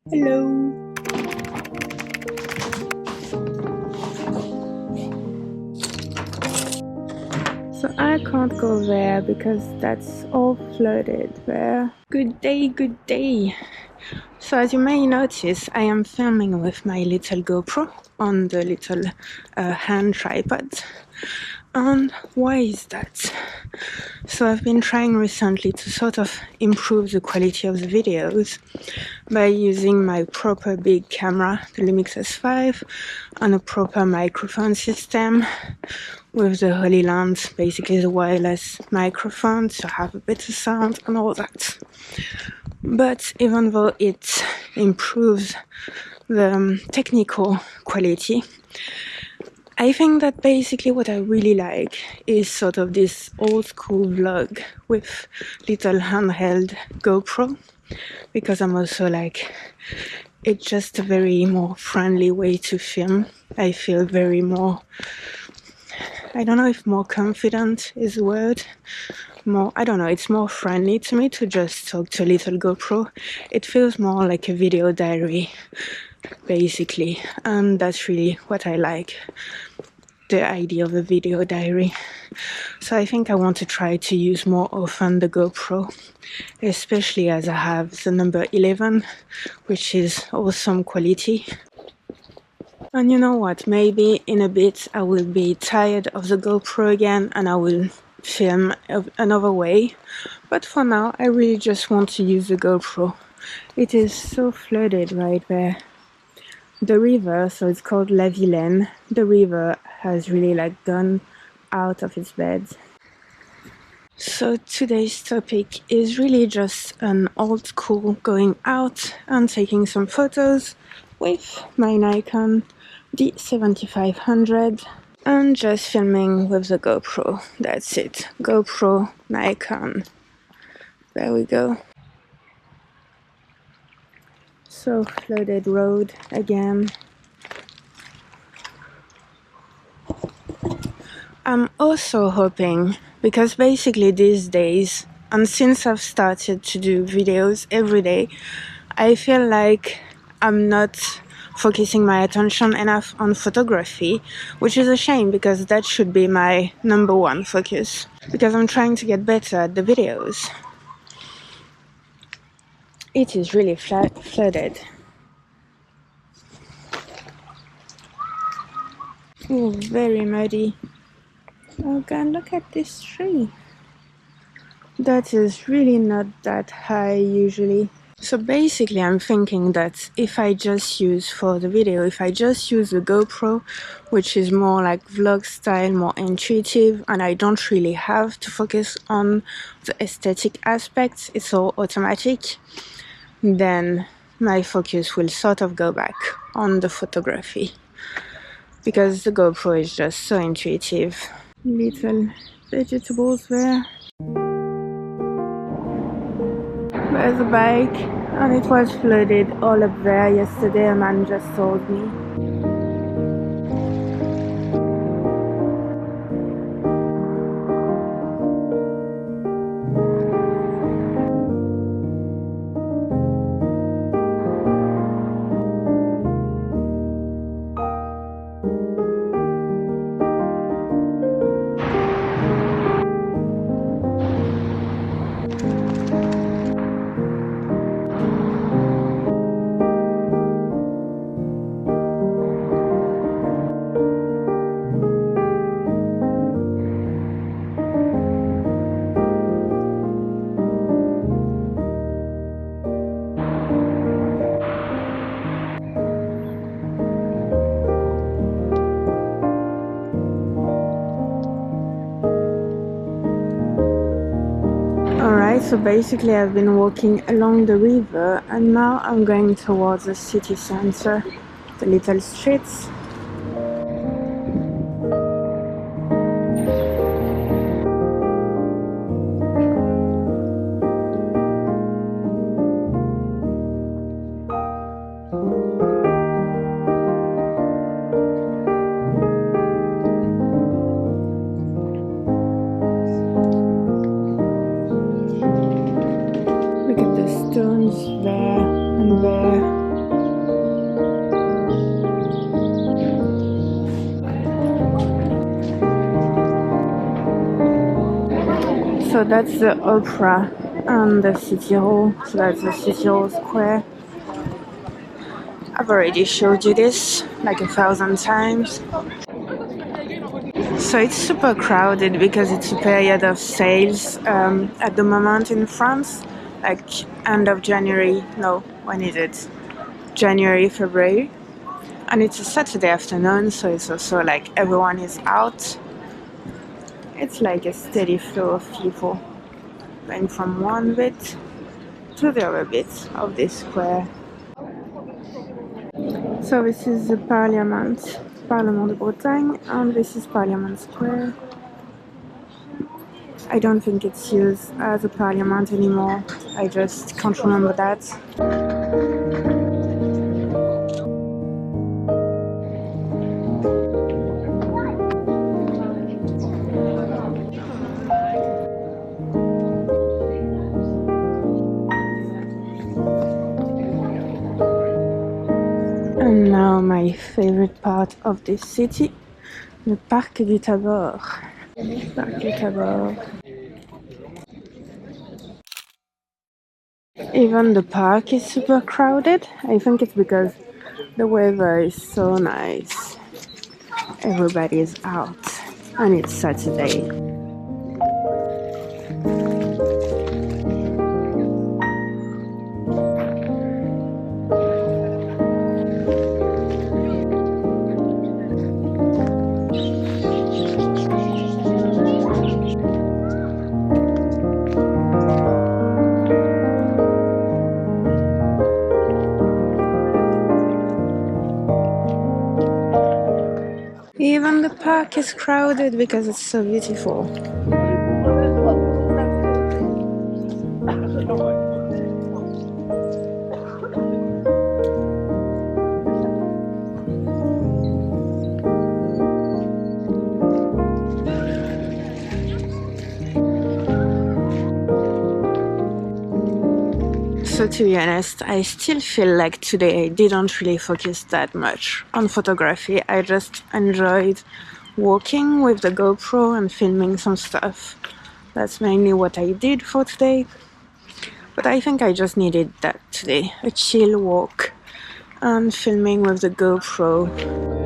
Hello. So I can't go there because that's all flooded there. Good day, good day. So as you may notice, I am filming with my little GoPro on the little hand tripod. And why is that? So I've been trying recently to sort of improve the quality of the videos by using my proper big camera, the Lumix S5, and a proper microphone system with the Hollyland, basically the wireless microphone, to have a better sound and all that. But even though it improves the technical quality, I think that basically what I really like is sort of this old school vlog with little handheld GoPro, because I'm also like, it's just a very more friendly way to film. I feel very more, I don't know if more confident is the word, more, I don't know, it's more friendly to me to just talk to a little GoPro. It feels more like a video diary, basically, and that's really what I like, the idea of a video diary. So I think I want to try to use more often the GoPro, especially as I have the number 11, which is awesome quality. And you know what, maybe in a bit I will be tired of the GoPro again and I will film another way, but for now I really just want to use the GoPro. It is so flooded right there. The river, so it's called La Vilaine, the river has really like gone out of its bed. So today's topic is really just an old school going out and taking some photos with my Nikon D7500 and just filming with the GoPro. That's it. GoPro, Nikon. There we go. So flooded road again. I'm also hoping, because basically these days, and since I've started to do videos every day, I feel like I'm not focusing my attention enough on photography, which is a shame because that should be my number one focus, because I'm trying to get better at the videos. It is really flooded. Oh, very muddy. Oh god, look at this tree. That is really not that high usually. So basically I'm thinking that if I just use for the video, if I just use the GoPro, which is more like vlog style, more intuitive, and I don't really have to focus on the aesthetic aspects, it's all automatic, then my focus will sort of go back on the photography, because the GoPro is just so intuitive. Little vegetables there. There's a bike, and it was flooded all up there yesterday, a man just told me. So basically I've been walking along the river and now I'm going towards the city center, the little streets. Look at the stones there and there. So that's the Opera and the City Hall. So that's the City Hall Square. I've already showed you this like 1,000 times. So it's super crowded because it's a period of sales at the moment in France, like end of January. No, when is it? January, February. And it's a Saturday afternoon, so it's also like everyone is out. It's like a steady flow of people going from one bit to the other bit of this square. So this is the Parliament de Bretagne, and this is Parliament Square. I don't think it's used as a parliament anymore. I just can't remember that. And now my favorite part of this city, le Parc du Tabor. Parc du Tabor. Even the park is super crowded. I think it's because the weather is so nice. Everybody is out and it's Saturday. Even the park is crowded because it's so beautiful. So to be honest, I still feel like today I didn't really focus that much on photography. I just enjoyed walking with the GoPro and filming some stuff. That's mainly what I did for today. But I think I just needed that today, a chill walk and filming with the GoPro.